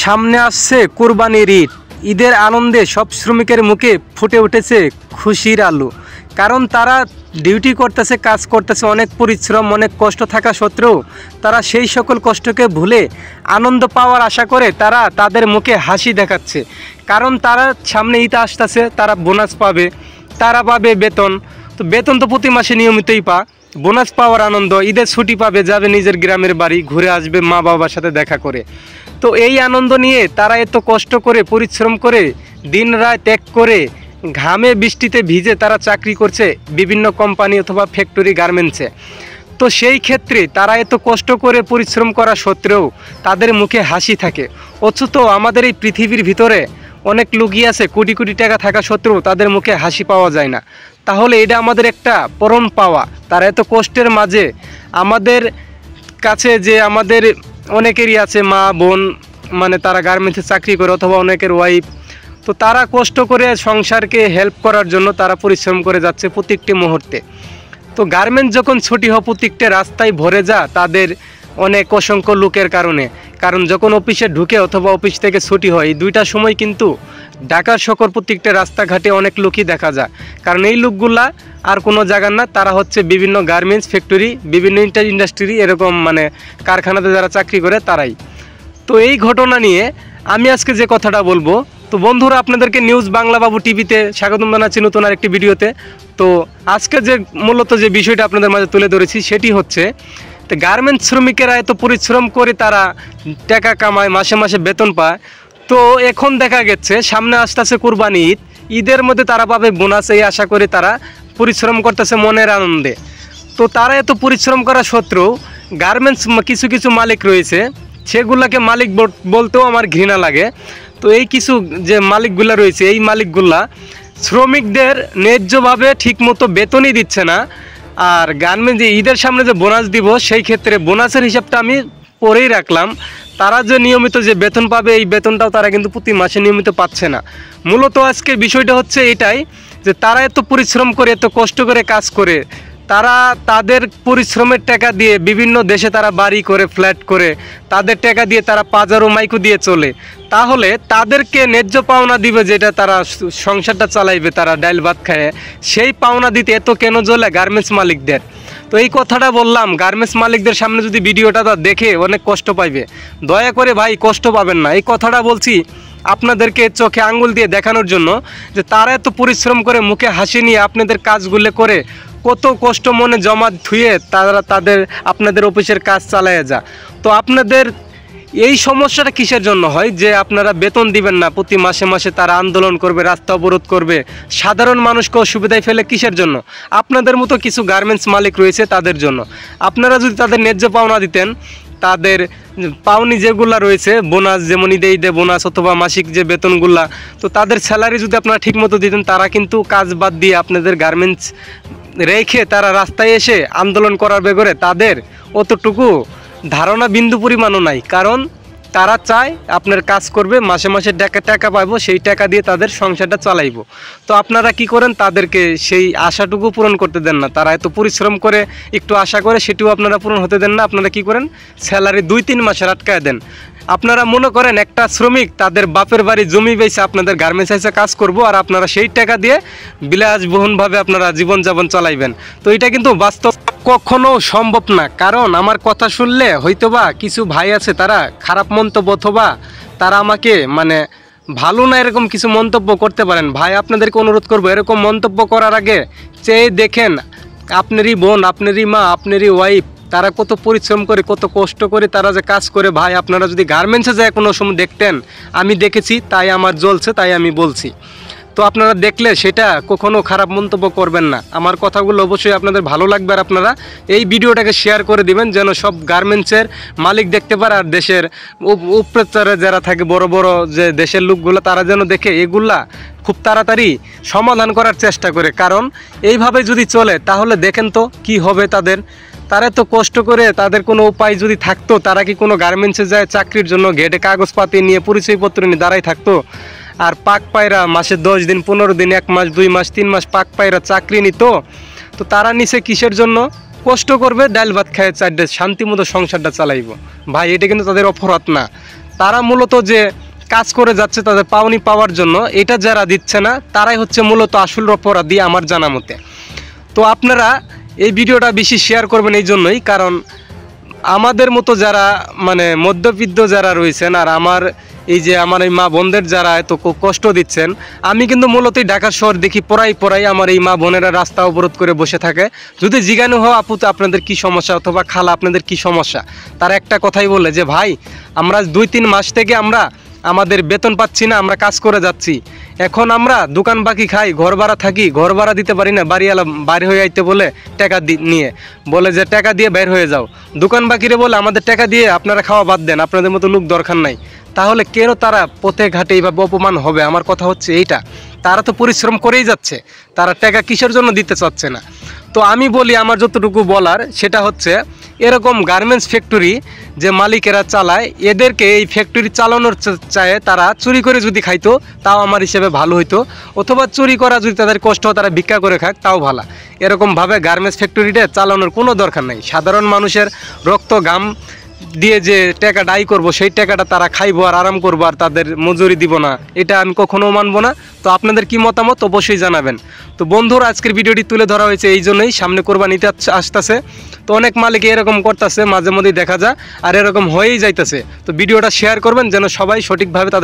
সামনে আসছে কুরবানির ঈদ। ঈদের আনন্দে সব শ্রমিকের মুখে ফুটে উঠেছে খুশির আলো। কারণ তারা ডিউটি করতেছে, কাজ করতেছে, অনেক পরিশ্রম, অনেক কষ্ট থাকা সত্ত্বেও তারা সেই সকল কষ্টকে ভুলে আনন্দ পাওয়ার আশা করে তারা তাদের মুখে হাসি দেখাচ্ছে। কারণ তারা সামনে ঈদ আসতেছে, তারা বোনাস পাবে, তারা পাবে বেতন। তো বেতন তো প্রতি মাসে নিয়মিতই বোনাস পাওয়ার আনন্দ, ঈদের ছুটি পাবে, যাবে নিজের গ্রামের বাড়ি, ঘুরে আসবে মা বাবার সাথে দেখা করে। তো এই আনন্দ নিয়ে তারা এত কষ্ট করে, পরিশ্রম করে, দিন রাত এক করে, ঘামে বৃষ্টিতে ভিজে তারা চাকরি করছে বিভিন্ন কোম্পানি অথবা ফ্যাক্টরি, গার্মেন্টসে। তো সেই ক্ষেত্রে তারা এত কষ্ট করে পরিশ্রম করা সত্ত্বেও তাদের মুখে হাসি থাকে। অথচ আমাদের এই পৃথিবীর ভিতরে অনেক লোকই আছে, কোটি কোটি টাকা থাকা সত্ত্বেও তাদের মুখে হাসি পাওয়া যায় না। তাহলে এটা আমাদের একটা পরম পাওয়া। তারা এত কষ্টের মাঝে আমাদের কাছে, যে আমাদের অনেকেরই আছে মা বোন, মানে তারা গার্মেন্টসে চাকরি করে অথবা অনেকের ওয়াইফ, তো তারা কষ্ট করে সংসারকে হেল্প করার জন্য তারা পরিশ্রম করে যাচ্ছে প্রত্যেকটি মুহূর্তে। তো গার্মেন্টস যখন ছুটি হয়, প্রত্যেকটা রাস্তায় ভরে যা তাদের অনেক অসংখ্য লোকের কারণে। কারণ যখন অফিসে ঢুকে অথবা অফিস থেকে ছুটি হয়, এই দুইটা সময় কিন্তু ঢাকার শহর প্রত্যেকটা রাস্তাঘাটে অনেক লোকই দেখা যায়। কারণ এই লোকগুলা আর কোনো জায়গার না, তারা হচ্ছে বিভিন্ন গার্মেন্টস ফ্যাক্টরি, বিভিন্ন ইন্ডাস্ট্রি, এরকম মানে কারখানাতে যারা চাকরি করে তারাই। তো এই ঘটনা নিয়ে আমি আজকে যে কথাটা বলবো, তো বন্ধুরা আপনাদেরকে নিউজ বাংলা বাবু টিভিতে স্বাগতম জানাচ্ছি নতুন আরেকটি ভিডিওতে। তো আজকে যে মূলত যে বিষয়টা আপনাদের মাঝে তুলে ধরেছি সেটি হচ্ছে, তো গার্মেন্টস শ্রমিকেরা এত পরিশ্রম করে তারা টাকা কামায়, মাসে মাসে বেতন পায়। তো এখন দেখা গেছে সামনে আসতেছে কুরবানি ঈদ, ঈদের মধ্যে তারা পাবে বোনাস, এই আশা করে তারা পরিশ্রম করতেছে মনের আনন্দে। তো তারা এত পরিশ্রম করা সত্ত্বেও গার্মেন্টস কিছু কিছু মালিক রয়েছে, সেগুলাকে মালিক বলতেও আমার ঘৃণা লাগে। তো এই কিছু যে মালিকগুলা রয়েছে, এই মালিকগুলা শ্রমিকদের ন্যায্যভাবে ঠিকমতো বেতনই দিচ্ছে না। আর গার্মেন্টস যে ঈদের সামনে যে বোনাস দিব, সেই ক্ষেত্রে বোনাসের হিসাবটা আমি পরেই রাখলাম। তারা যে নিয়মিত যে বেতন পাবে, এই বেতনটাও তারা কিন্তু প্রতি মাসে নিয়মিত পাচ্ছে না। মূলত আজকের বিষয়টা হচ্ছে এটাই, যে তারা এত পরিশ্রম করে, এত কষ্ট করে কাজ করে, তারা তাদের পরিশ্রমের টাকা দিয়ে বিভিন্ন দেশে তারা বাড়ি করে, ফ্ল্যাট করে, তাদের টাকা দিয়ে তারা পাজারো মাইকো দিয়ে চলে। তাহলে তাদেরকে ন্যায্য পাওনা দিবে, যেটা তারা সংসারটা চালাইবে, তারা ডাইল ভাত খায়, সেই পাওনা দিতে এত কেন জ্বলে গার্মেন্টস মালিকদের? তো এই কথাটা বললাম, গার্মেন্টস মালিকদের সামনে যদি ভিডিওটা দেখে অনেক কষ্ট পাইবে, দয়া করে ভাই কষ্ট পাবেন না। এই কথাটা বলছি আপনাদেরকে চোখে আঙ্গুল দিয়ে দেখানোর জন্য, যে তারা এত পরিশ্রম করে মুখে হাসি নিয়ে আপনাদের কাজগুলো করে, কত কষ্ট মনে জমা ধুয়ে তারা আপনাদের অফিসের কাজ চালায় যা। তো আপনাদের এই সমস্যাটা কিসের জন্য হয়, যে আপনারা বেতন দিবেন না, প্রতি মাসে মাসে তারা আন্দোলন করবে, রাস্তা অবরোধ করবে, সাধারণ মানুষকে অসুবিধায় ফেলে? কিসের জন্য? আপনাদের মতো কিছু গার্মেন্টস মালিক রয়েছে তাদের জন্য। আপনারা যদি তাদের ন্যায্য পাওনা দিতেন, তাদের পাওনি যেগুলা রয়েছে, বোনাস, যেমন ঈদে ঈদে বোনাস অথবা মাসিক যে বেতনগুলা, তো তাদের স্যালারি যদি আপনারা ঠিকমতো দিতেন, তারা কিন্তু কাজ বাদ দিয়ে আপনাদের গার্মেন্টস রেখে তারা রাস্তায় এসে আন্দোলন করার ব্যাপারে তাদের অতটুকু ধারণা বিন্দু পরিমাণও নাই। কারণ তারা চায় আপনার কাজ করবে, মাসে মাসে টাকা পাইবো, সেই টাকা দিয়ে তাদের সংসারটা চালাইবো। তো আপনারা কি করেন, তাদেরকে সেই আশাটুকু পূরণ করতে দেন না। তারা এত পরিশ্রম করে, একটু আশা করে, সেটিও আপনারা পূরণ হতে দেন না। আপনারা কি করেন, স্যালারি 2-3 মাসের আটকায় দেন। আপনারা মনে করেন একটা শ্রমিক তাদের বাপের বাড়ি জমি বেচে আপনাদের গার্মেন্টস হাউসে কাজ করব, আর আপনারা সেই টাকা দিয়ে বিলাসবহুলভাবে আপনারা জীবনযাপন চালাইবেন। তো এটা কিন্তু বাস্তব কখনো সম্ভব না। কারণ আমার কথা শুনলে হয়তোবা কিছু ভাই আছে, তারা খারাপ মন্তব্য অথবা তারা আমাকে মানে ভালো না এরকম কিছু মন্তব্য করতে পারেন। ভাই আপনাদেরকে অনুরোধ করবো, এরকম মন্তব্য করার আগে চেয়ে দেখেন আপনারই বোন, আপনারই মা, আপনারই ওয়াইফ, তারা কত পরিশ্রম করে, কত কষ্ট করে তারা যে কাজ করে। ভাই আপনারা যদি গার্মেন্টসে যায় কোনো সময় দেখতেন, আমি দেখেছি, তাই আমার জ্বলছে, তাই আমি বলছি। তো আপনারা দেখলে সেটা কখনো খারাপ মন্তব্য করবেন না। আমার কথাগুলো অবশ্যই আপনাদের ভালো লাগবে, আর আপনারা এই ভিডিওটাকে শেয়ার করে দিবেন, যেন সব গার্মেন্টসের মালিক দেখতে পারে, আর দেশের উপপ্রচারে যারা থাকে, বড় বড় যে দেশের লোকগুলো, তারা যেন দেখে এগুলা খুব তাড়াতাড়ি সমাধান করার চেষ্টা করে। কারণ এইভাবে যদি চলে তাহলে দেখেন তো কি হবে তাদের। তারা তো কষ্ট করে, তাদের কোনো উপায় যদি থাকতো, তারা কি কোনো গার্মেন্টসে যায় চাকরির জন্য গেটে কাগজপাতি নিয়ে, পরিচয়পত্র নিয়ে দাঁড়াই থাকতো? আর পাক পায়রা মাসে 10 দিন, 15 দিন, 1 মাস, 2 মাস, 3 মাস পাক পায়রা চাকরি নিত? তো তারা নিচে কিসের জন্য? কষ্ট করবে, ডাল ভাত খায়, চারটে শান্তি মতো সংসারটা চালাইব। ভাই এটা কিন্তু তাদের অপরাধ না। তারা মূলত যে কাজ করে যাচ্ছে তাদের পাওনি পাওয়ার জন্য, এটা যারা দিচ্ছে না তারাই হচ্ছে মূলত আসল অপরাধী আমার জানা মতে। তো আপনারা এই ভিডিওটা বেশি শেয়ার করবেন এই জন্যই, কারণ আমাদের মতো যারা মানে মধ্যবিত্ত যারা রয়েছেন, আর আমার এই মা বোনদের যারা এত কষ্ট দিচ্ছেন, আমি কিন্তু মূলত ঢাকা শহর দেখি পড়াই আমার এই মা বোনেরা রাস্তা অবরোধ করে বসে থাকে। যদি জিজ্ঞাসা হয় আপু তো আপনাদের কী সমস্যা, অথবা খালা আপনাদের কী সমস্যা, তারা একটা কথাই বলে যে ভাই আমরা 2-3 মাস থেকে আমরা আমাদের বেতন পাচ্ছি না, আমরা কাজ করে যাচ্ছি, এখন আমরা দোকান বাকি খাই, ঘর ভাড়া থাকি, ঘর ভাড়া দিতে পারি না, বাড়িওয়ালা বাইরে হয়ে আইতে বলে টাকা নিয়ে বলে যে টাকা দিয়ে বের হয়ে যাও, দোকান বাকিরে বলে আমাদের টাকা দিয়ে আপনারা খাওয়া বাদ দেন, আপনাদের মতো লোক দরকার নাই। তাহলে কেন তারা পথে ঘাটে এইভাবে অপমান হবে? আমার কথা হচ্ছে এইটা, তারা তো পরিশ্রম করেই যাচ্ছে, তারা টাকা কিসের জন্য দিতে চাচ্ছে না। তো আমি বলি আমার যতটুকু বলার সেটা হচ্ছে এরকম গার্মেন্টস ফ্যাক্টরি যে মালিকেরা চালায়, এদেরকে এই ফ্যাক্টরি চালানোর চায় তারা চুরি করে যদি খাইতো তাও আমার হিসেবে ভালো হইতো, অথবা চুরি করা যদি তাদের কষ্ট হয় তারা ভিক্ষা করে খাক তাও ভালো। এরকমভাবে গার্মেন্টস ফ্যাক্টরিটা চালানোর কোনো দরকার নাই। সাধারণ মানুষের রক্ত ঘাম দিয়ে যে টাকা ডাই করব সেই টাকাটা তারা খাইবো আর আরাম করবো, আর তাদের মজুরি দিব না, এটা আমি কখনো মানবো না। তো আপনাদের কি মতামত অবশ্যই জানাবেন। তো বন্ধুরা আজকের ভিডিওটি তুলে ধরা হয়েছে এই জন্যই, সামনে কোরবানিতে আসতেছে, তো অনেক মালিক এরকম করতেছে, মাঝে মধ্যেই দেখা যায় আর এরকম হয়েই যাইতেছে। তো ভিডিওটা শেয়ার করবেন যেন সবাই সঠিকভাবে তাদের